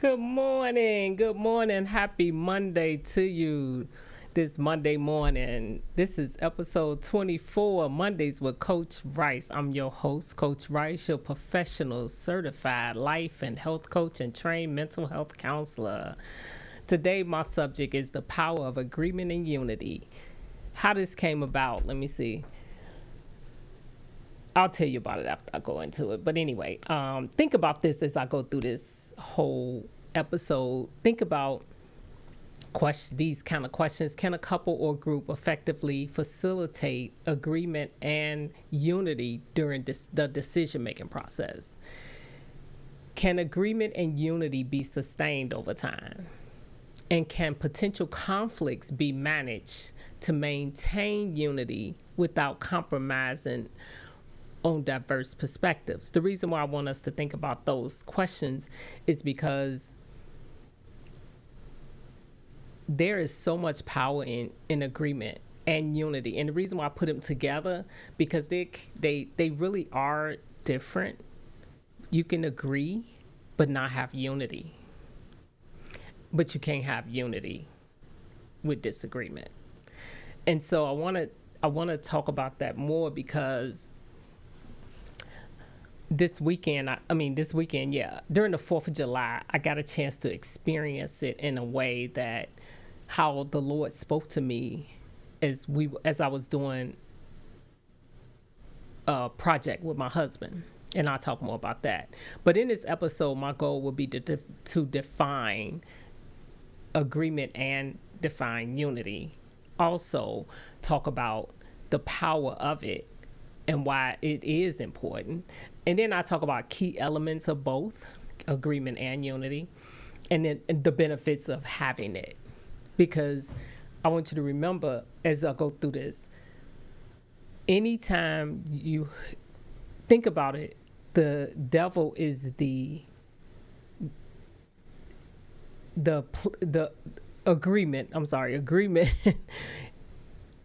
Good morning. Happy Monday to you this Monday morning. This is episode 24, Mondays with Coach Rice. I'm your host, Coach Rice, your professional certified life and health coach and trained mental health counselor. Today, my subject is the power of agreement and unity. How this came about, let me see. I'll tell you about it after I go into it. But anyway, think about this as I go through this whole episode. Think about these kind of questions. Can a couple or group effectively facilitate agreement and unity during the decision-making process? Can agreement and unity be sustained over time? And can potential conflicts be managed to maintain unity without compromising on diverse perspectives? The reason why I want us to think about those questions is because there is so much power in agreement and unity. And the reason why I put them together, because they really are different. You can agree, but not have unity. But you can't have unity with disagreement. And so I want to talk about that more because this weekend, during the 4th of July, I got a chance to experience it in a way that how the Lord spoke to me as I was doing a project with my husband. And I'll talk more about that. But in this episode, my goal will be to define agreement and define unity. Also, talk about the power of it and why it is important. And then I talk about key elements of both agreement and unity, and then the benefits of having it. Because I want you to remember as I go through this, anytime you think about it, the devil is the agreement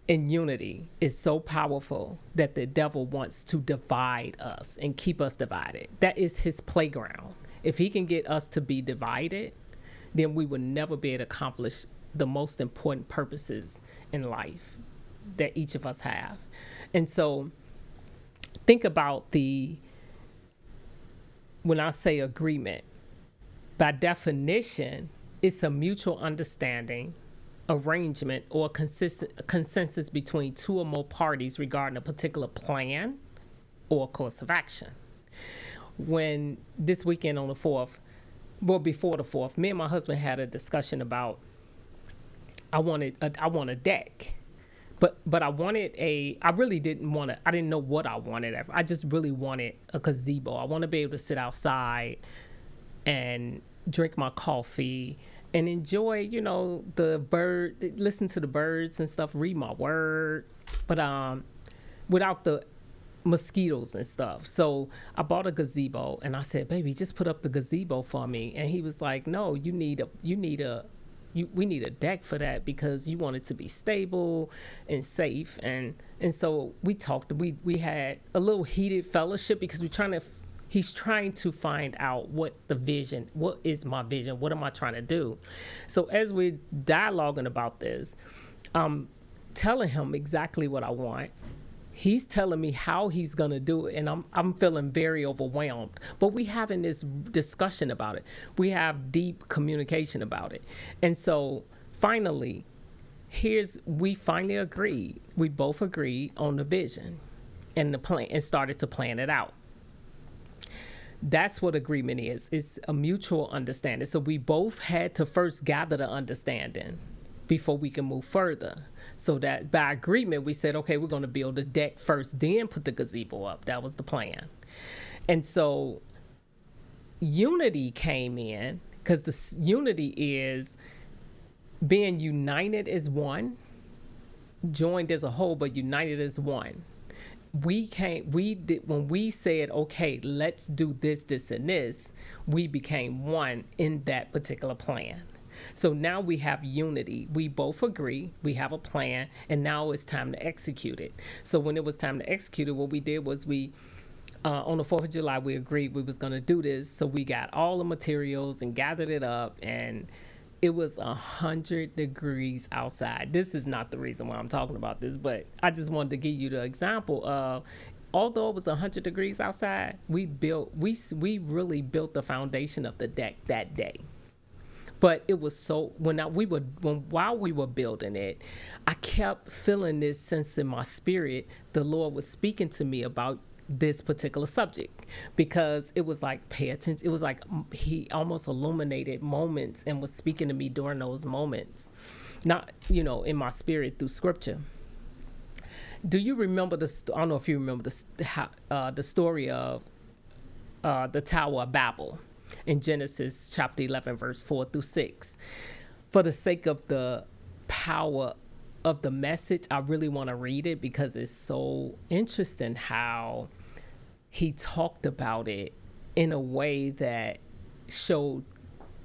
and unity is so powerful that the devil wants to divide us and keep us divided. That is his playground. If he can get us to be divided, then we will never be able to accomplish the most important purposes in life that each of us have. And so think about when I say agreement, by definition, it's a mutual understanding, arrangement, or consensus between two or more parties regarding a particular plan or course of action. When this weekend on the 4th, before the 4th, me and my husband had a discussion about I want a deck. But I didn't know what I wanted. I just really wanted a gazebo. I want to be able to sit outside and drink my coffee and enjoy, listen to the birds and stuff, read my word, but without the mosquitoes and stuff. So I bought a gazebo and I said, baby, just put up the gazebo for me. And he was like, no, we need a deck for that because you want it to be stable and safe. And so we talked, we had a little heated fellowship because he's trying to find out what is my vision? What am I trying to do? So as we're dialoguing about this, I'm telling him exactly what I want. He's telling me how he's going to do it, and I'm feeling very overwhelmed. But we having this discussion about it. We have deep communication about it. And so finally, we finally agreed. We both agreed on the vision and the plan and started to plan it out. That's what agreement is. It's a mutual understanding. So we both had to first gather the understanding before we can move further. So that by agreement, we said, okay, we're going to build a deck first, then put the gazebo up. That was the plan. And so unity came in because the unity is being united as one, joined as a whole, but united as one. When we said, okay, let's do this, and this, we became one in that particular plan. So now we have unity. We both agree. We have a plan, and now it's time to execute it. So when it was time to execute it, what we did was we On the 4th of July, we agreed we was going to do this. So we got all the materials and gathered it up, and it was 100 degrees outside. This is not the reason why I'm talking about this, but I just wanted to give you the example of, although it was 100 degrees outside, we really built the foundation of the deck that day. But it was so while we were building it, I kept feeling this sense in my spirit. The Lord was speaking to me about this particular subject, because it was like, pay attention. It was like he almost illuminated moments and was speaking to me during those moments, not in my spirit through scripture. Do you remember I don't know if you remember the story of the Tower of Babel in Genesis chapter 11, verse 4 through 6. For the sake of the power of the message, I really want to read it, because it's so interesting how he talked about it in a way that showed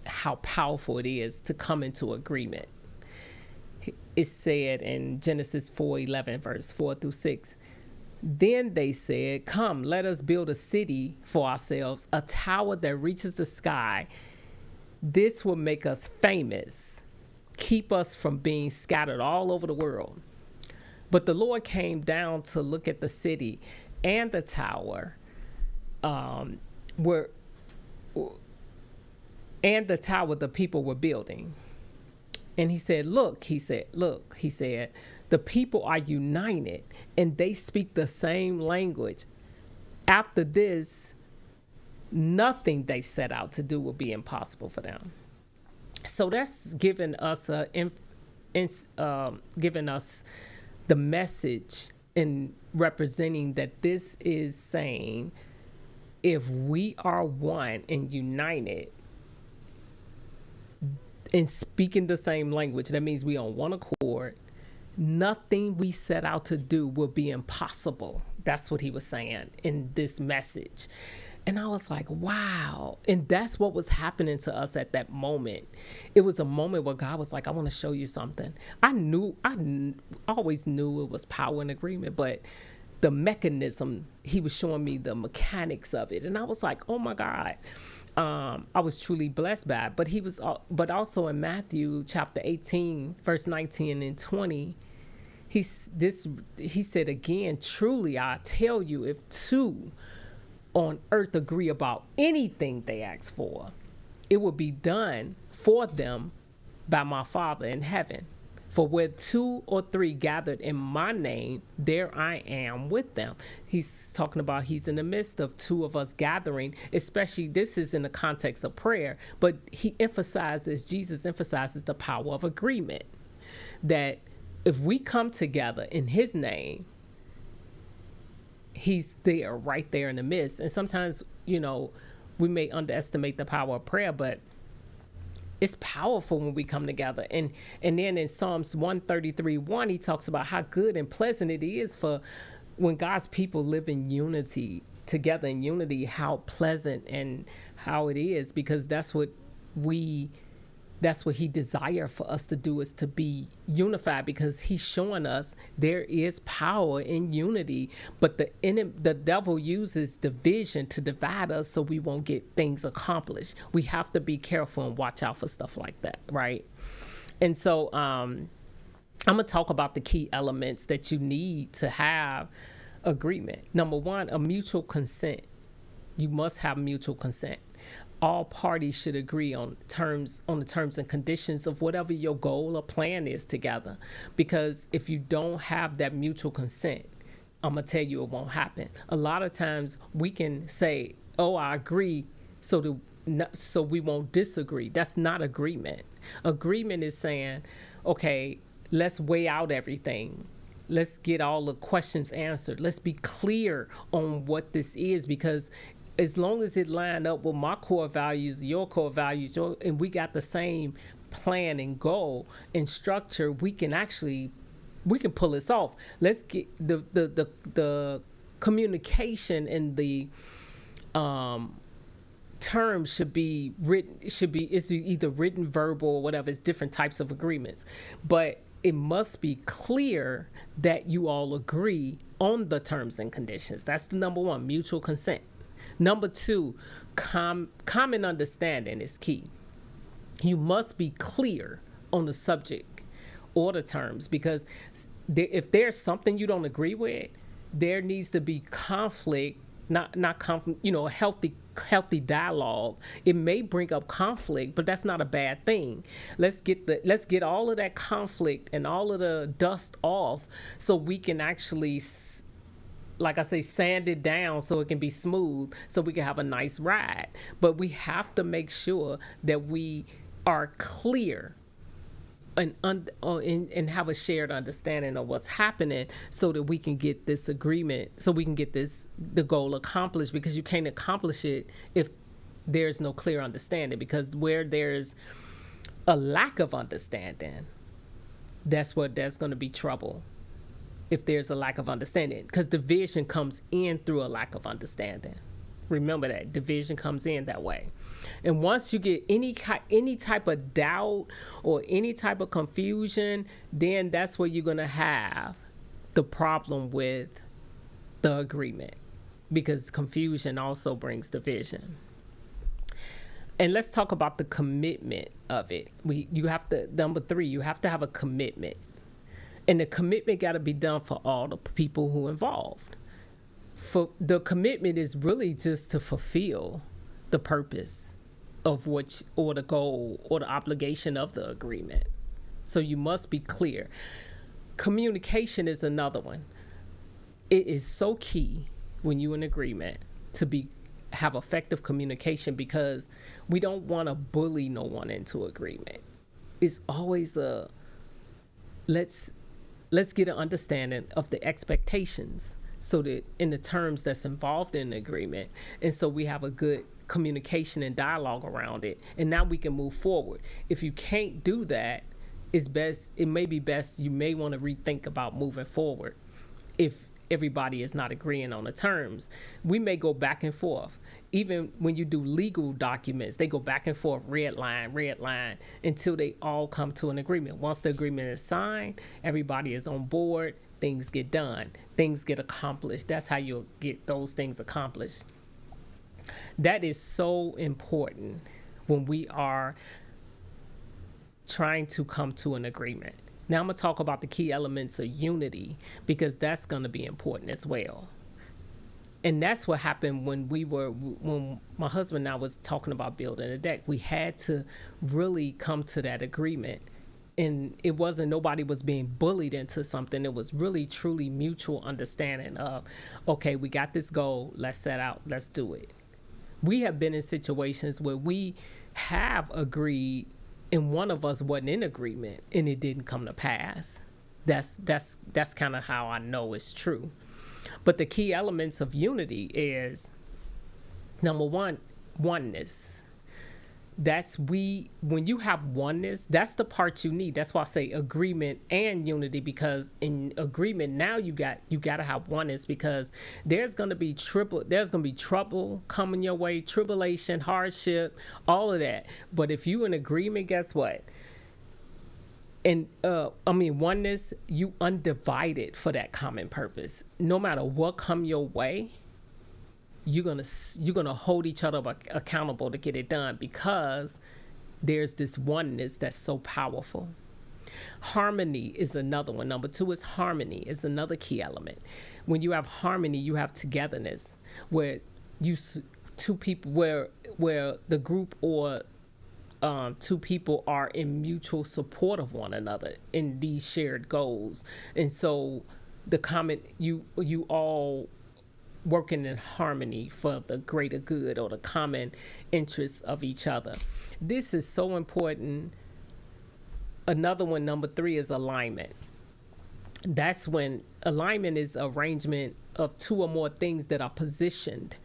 how powerful it is to come into agreement. It said in Genesis 4:11, verse 4 through 6, then they said, come, let us build a city for ourselves, a tower that reaches the sky. This will make us famous, keep us from being scattered all over the world. But the Lord came down to look at the city and the tower the people were building. And he said, look, the people are united and they speak the same language. After this, nothing they set out to do will be impossible for them. So that's given us giving us the message in representing that this is saying, if we are one and united and speaking the same language, that means we on one accord, nothing we set out to do will be impossible. That's what he was saying in this message. And I was like, wow. And that's what was happening to us at that moment. It was a moment where God was like, I want to show you something. I always knew it was power and agreement, but the mechanism, he was showing me the mechanics of it. And I was like, oh my God. I was truly blessed by it. But also in Matthew chapter 18, verse 19 and 20, he said again, truly I tell you, if two on earth agree about anything they ask for, it will be done for them by my Father in heaven. For where 2 or 3 gathered in my name, there I am with them. He's talking about he's in the midst of 2 of us gathering, especially this is in the context of prayer, but Jesus emphasizes the power of agreement. That if we come together in his name, he's there, right there in the midst. And sometimes, we may underestimate the power of prayer, but it's powerful when we come together. And then in Psalms 133:1, he talks about how good and pleasant it is for when God's people live in unity, together in unity, how pleasant and how it is, because that's what he desires for us to do, is to be unified, because he's showing us there is power in unity, but the devil uses division to divide us so we won't get things accomplished. We have to be careful and watch out for stuff like that, right? And so I'm going to talk about the key elements that you need to have agreement. Number 1, a mutual consent. You must have mutual consent. All parties should agree on the terms and conditions of whatever your goal or plan is together. Because if you don't have that mutual consent, I'm going to tell you it won't happen. A lot of times we can say, oh, I agree, so we won't disagree. That's not agreement. Agreement is saying, okay, let's weigh out everything. Let's get all the questions answered. Let's be clear on what this is, because as long as it lined up with my core values, your core values, and we got the same plan and goal and structure, we can pull this off. Let's get the communication and the terms should be written. It's either written, verbal, or whatever. It's different types of agreements, but it must be clear that you all agree on the terms and conditions. That's the number one, mutual consent. Number two, common understanding is key. You must be clear on the subject or the terms, because if there's something you don't agree with, there needs to be conflict, not conflict, a healthy dialogue. It may bring up conflict, but that's not a bad thing. Let's get all of that conflict and all of the dust off, so we can actually, like I say, sand it down so it can be smooth, so we can have a nice ride. But we have to make sure that we are clear and have a shared understanding of what's happening, so that we can get this agreement, so we can get the goal accomplished, because you can't accomplish it if there's no clear understanding. Because where there's a lack of understanding, that's going to be trouble. If there's a lack of understanding, because division comes in through a lack of understanding. Remember that division comes in that way. And once you get any type of doubt or any type of confusion, then that's where you're going to have the problem with the agreement, because confusion also brings division. And let's talk about the commitment of it. Number three, you have to have a commitment. And the commitment got to be done for all the people who are involved. For the commitment is really just to fulfill the purpose of or the goal or the obligation of the agreement. So you must be clear. Communication is another one. It is so key when you're in agreement to have effective communication, because we don't want to bully no one into agreement. It's always let's get an understanding of the expectations, so that in the terms that's involved in the agreement, and so we have a good communication and dialogue around it, and now we can move forward. If you can't do that, it may be best, you may want to rethink about moving forward. If everybody is not agreeing on the terms, we may go back and forth. Even when you do legal documents, they go back and forth, red line, until they all come to an agreement. Once the agreement is signed, everybody is on board, things get done, things get accomplished. That's how you'll get those things accomplished. That is so important when we are trying to come to an agreement. Now I'm going to talk about the key elements of unity, because that's going to be important as well. And that's what happened when my husband and I was talking about building a deck. We had to really come to that agreement. And it wasn't, nobody was being bullied into something. It was really, truly mutual understanding of, okay, we got this goal, let's set out, let's do it. We have been in situations where we have agreed and one of us wasn't in agreement and it didn't come to pass. That's kind of how I know it's true. But the key elements of unity is, number one, oneness. When you have oneness, that's the part you need. That's why I say agreement and unity, because in agreement now you got to have oneness, because there's going to be trouble coming your way, tribulation, hardship, all of that. But if you in agreement, guess what? And oneness, you undivided for that common purpose. No matter what come your way, you're gonna hold each other accountable to get it done, because there's this oneness that's so powerful. Harmony is another one. Number two is harmony is another key element. When you have harmony, you have togetherness, where two people, where the group or two people are in mutual support of one another in these shared goals, and so the common you all working in harmony for the greater good or the common interests of each other. This is so important. Another one, number three, is alignment. That's when alignment is arrangement of two or more things that are positioned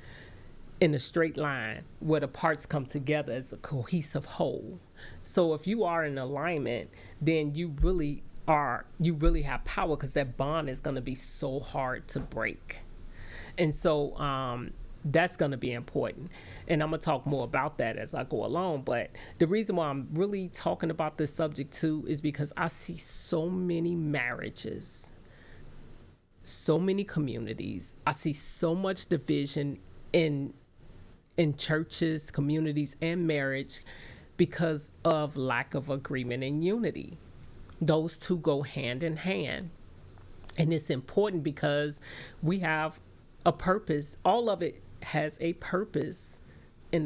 in a straight line where the parts come together as a cohesive whole. So if you are in alignment, then you really have power, because that bond is going to be so hard to break. And so that's going to be important. And I'm going to talk more about that as I go along. But the reason why I'm really talking about this subject too is because I see so many marriages, so many communities. I see so much division in churches, communities, and marriage because of lack of agreement and unity. Those two go hand in hand. And it's important because we have a purpose. All of it has a purpose, and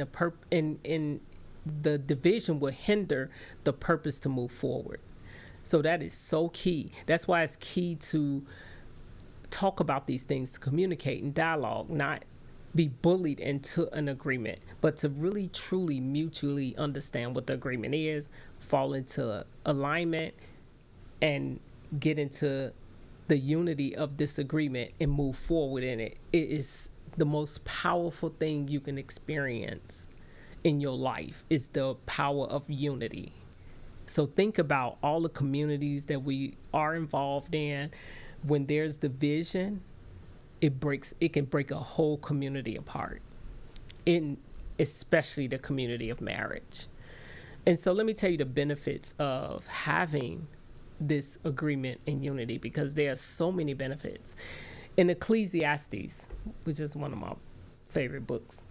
the division will hinder the purpose to move forward. So that is so key. That's why it's key to talk about these things, to communicate and dialogue, not be bullied into an agreement, but to really truly mutually understand what the agreement is, fall into alignment, and get into the unity of this agreement and move forward in it. It is the most powerful thing you can experience in your life, is the power of unity. So think about all the communities that we are involved in. When there's division, it can break a whole community apart, especially the community of marriage. And so let me tell you the benefits of having this agreement and unity, because there are so many benefits. In Ecclesiastes, which is one of my favorite books,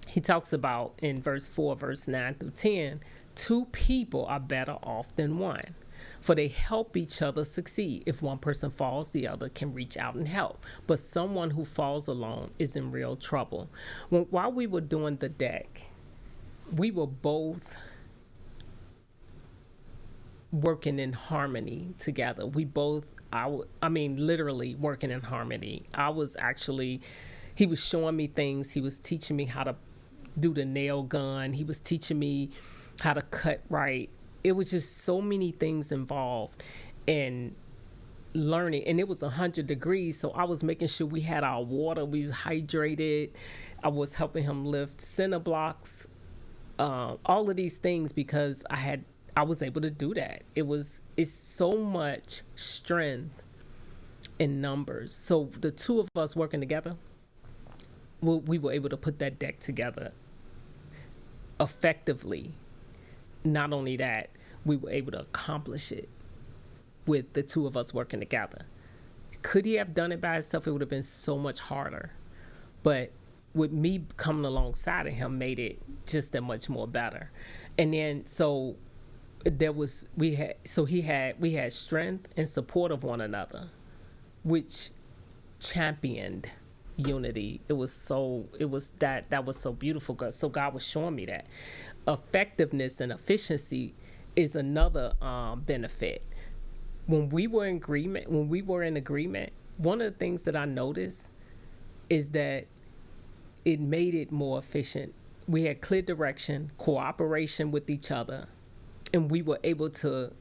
he talks about in verse 4, verse 9 through 10, two people are better off than one, for they help each other succeed. If one person falls, the other can reach out and help. But someone who falls alone is in real trouble. While we were doing the deck, we were both working in harmony together. We both, I mean, literally working in harmony. He was showing me things. He was teaching me how to do the nail gun. He was teaching me how to cut right. It was just so many things involved in learning. And it was 100 degrees. So I was making sure we had our water. We was hydrated. I was helping him lift center blocks, all of these things, because I was able to do that. It's so much strength in numbers. So the two of us working together, we were able to put that deck together effectively. Not only that, we were able to accomplish it with the two of us working together. Could he have done it by himself? It would have been so much harder. But with me coming alongside of him made it just that much more better. And then so we had strength and support of one another, which championed unity. That was so beautiful. So God was showing me that effectiveness and efficiency is another benefit. When we were in agreement, one of the things that I noticed is that it made it more efficient. We had clear direction, cooperation with each other, and we were able to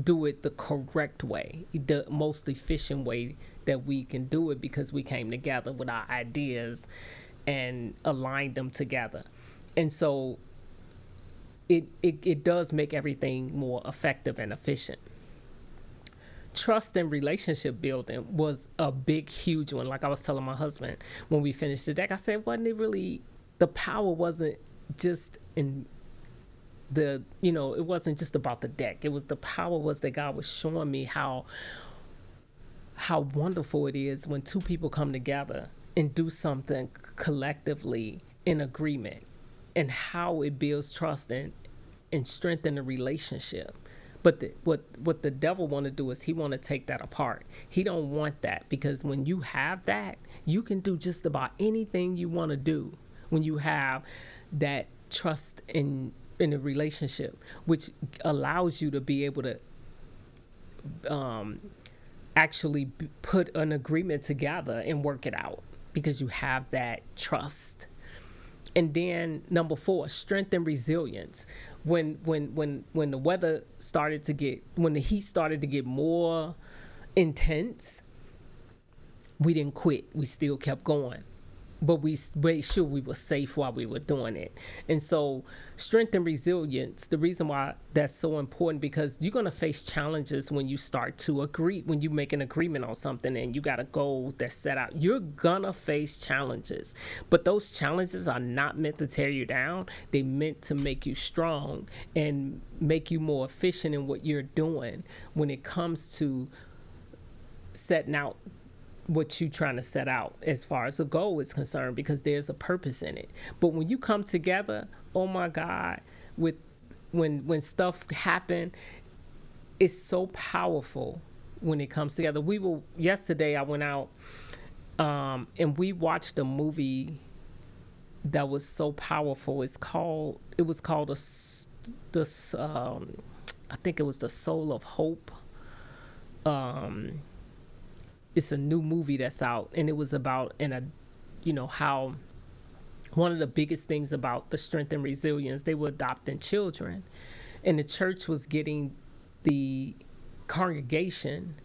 do it the correct way, the most efficient way that we can do it, because we came together with our ideas and aligned them together. And so it does make everything more effective and efficient. Trust and relationship building was a big, huge one. Like I was telling my husband when we finished the deck, I said, the power wasn't just in it wasn't just about the deck. It was the power was that God was showing me how wonderful it is when two people come together and do something collectively in agreement, and how it builds trust and strengthen the relationship. But what the devil want to do is he want to take that apart. He don't want that, because when you have that, you can do just about anything you want to do when you have that trust in a relationship, which allows you to be able to actually put an agreement together and work it out, because you have that trust. And then number 4, strength and resilience. When the weather started to get, when the heat started to get more intense, we didn't quit. We still kept going. but we made sure we were safe while we were doing it. And so, strength and resilience, the reason why that's so important, because you're going to face challenges when you start to agree, when you make an agreement on something and you got a goal that's set out. You're going to face challenges, but those challenges are not meant to tear you down. They meant to make you strong and make you more efficient in what you're doing when it comes to setting out what you're trying to set out as far as the goal is concerned, because there's a purpose in it. But when you come together, oh my God, with when stuff happen, it's so powerful when it comes together. Yesterday I went out and we watched a movie that was so powerful. It was called I think it was The Soul of Hope. It's a new movie that's out, and it was about how one of the biggest things about the strength and resilience, they were adopting children, and the church was getting the congregation.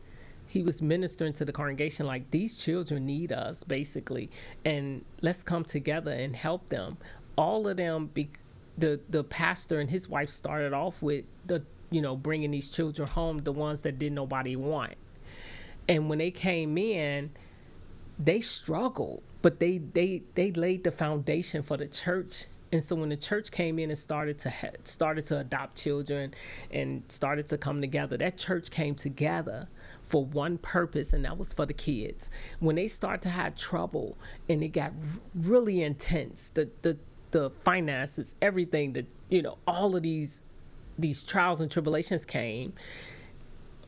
He was ministering to the congregation like, these children need us, basically, and let's come together and help them. All of them, the pastor and his wife started off with bringing these children home, the ones that didn't nobody want. And when they came in, they struggled, but they laid the foundation for the church. And so when the church came in and started to adopt children and started to come together, that church came together for one purpose, and that was for the kids. When they started to have trouble and it got really intense, the finances, everything, all of these trials and tribulations came.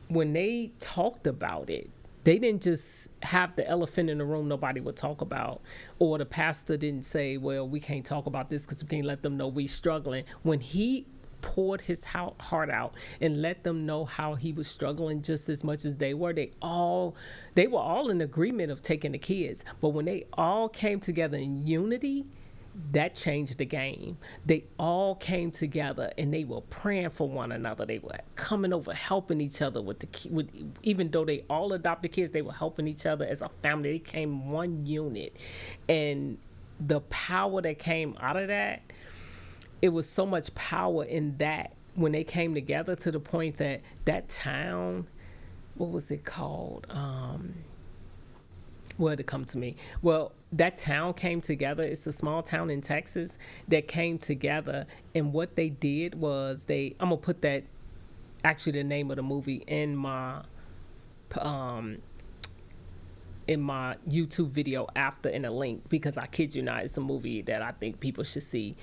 When they talked about it, they didn't just have the elephant in the room nobody would talk about, or the pastor didn't say, well, we can't talk about this because we can't let them know we're struggling. When he poured his heart out and let them know how he was struggling just as much as they were, they were all in agreement of taking the kids. But when they all came together in unity, that changed the game. They all came together and they were praying for one another. They were coming over, helping each other even though they all adopted kids, they were helping each other as a family. They came one unit, and the power that came out of that, it was so much power in that when they came together, to the point that town, what was it called? Well, to come to me. Well, that town came together. It's a small town in Texas that came together. And what they did was I'm going to put the name of the movie in my YouTube video after in a link, because I kid you not, it's a movie that I think people should see.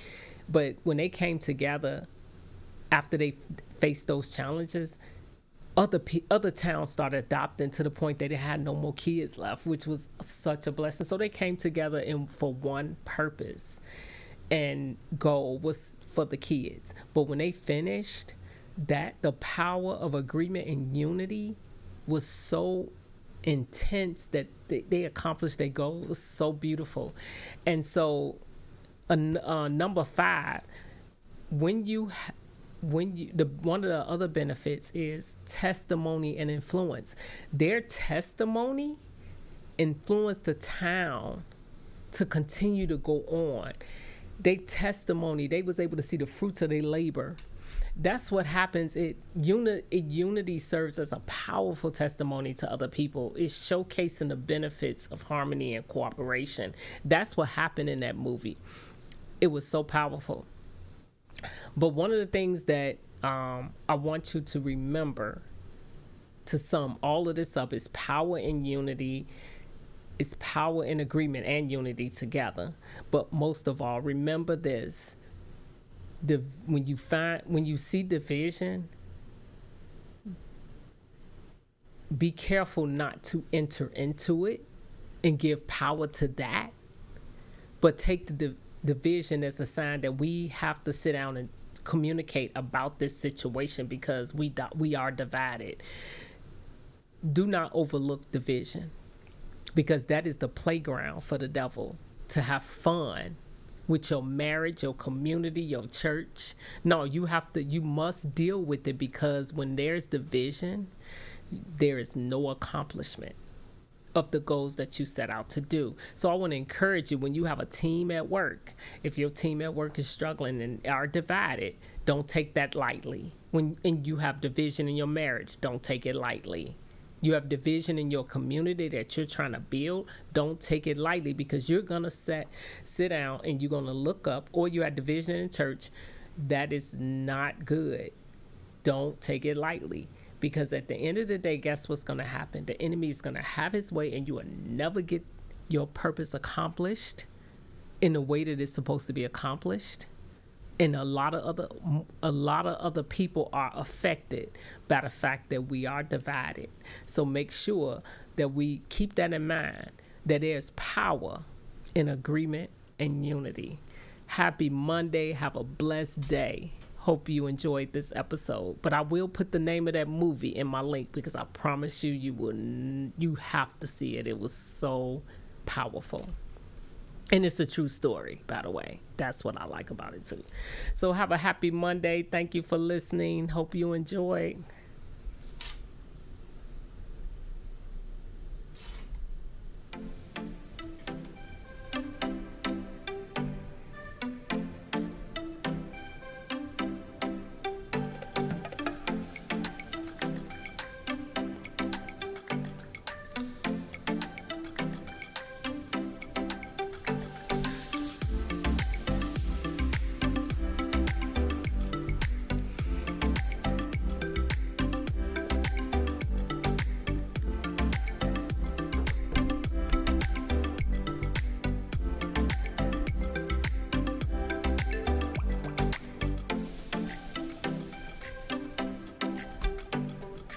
But when they came together after they faced those challenges, other towns started adopting, to the point that they had no more kids left, which was such a blessing. So they came together for one purpose, and goal was for the kids. But when they finished, the power of agreement and unity was so intense that they accomplished their goal. It was so beautiful. And so number 5, one of the other benefits is testimony and influence. Their testimony influenced the town to continue to go on. Their testimony, they was able to see the fruits of their labor. That's what happens. Unity serves as a powerful testimony to other people. It's showcasing the benefits of harmony and cooperation. That's what happened in that movie. It was so powerful. But one of the things that I want you to remember, to sum all of this up, is power in unity. It's power in agreement and unity together. But most of all, remember this: when you see division, be careful not to enter into it and give power to that, but take the division as a sign that we have to sit down and communicate about this situation, because we are divided. Do not overlook division, because that is the playground for the devil to have fun with your marriage, your community, your church. No, you must deal with it, because when there's division, there is no accomplishment. of the goals that you set out to do. So I want to encourage you, when you have a team at work, if your team at work is struggling and are divided, don't take that lightly. And you have division in your marriage, don't take it lightly. You have division in your community that you're trying to build, don't take it lightly, because you're going to sit down and you're going to look up, or you have division in church. That is not good. Don't take it lightly, because at the end of the day, guess what's going to happen? The enemy is going to have his way, and you will never get your purpose accomplished in the way that it's supposed to be accomplished. And a lot of other people are affected by the fact that we are divided. So make sure that we keep that in mind, that there's power in agreement and unity. Happy Monday. Have a blessed day. Hope you enjoyed this episode. But I will put the name of that movie in my link, because I promise you, you have to see it. It was so powerful. And it's a true story, by the way. That's what I like about it, too. So have a happy Monday. Thank you for listening. Hope you enjoyed.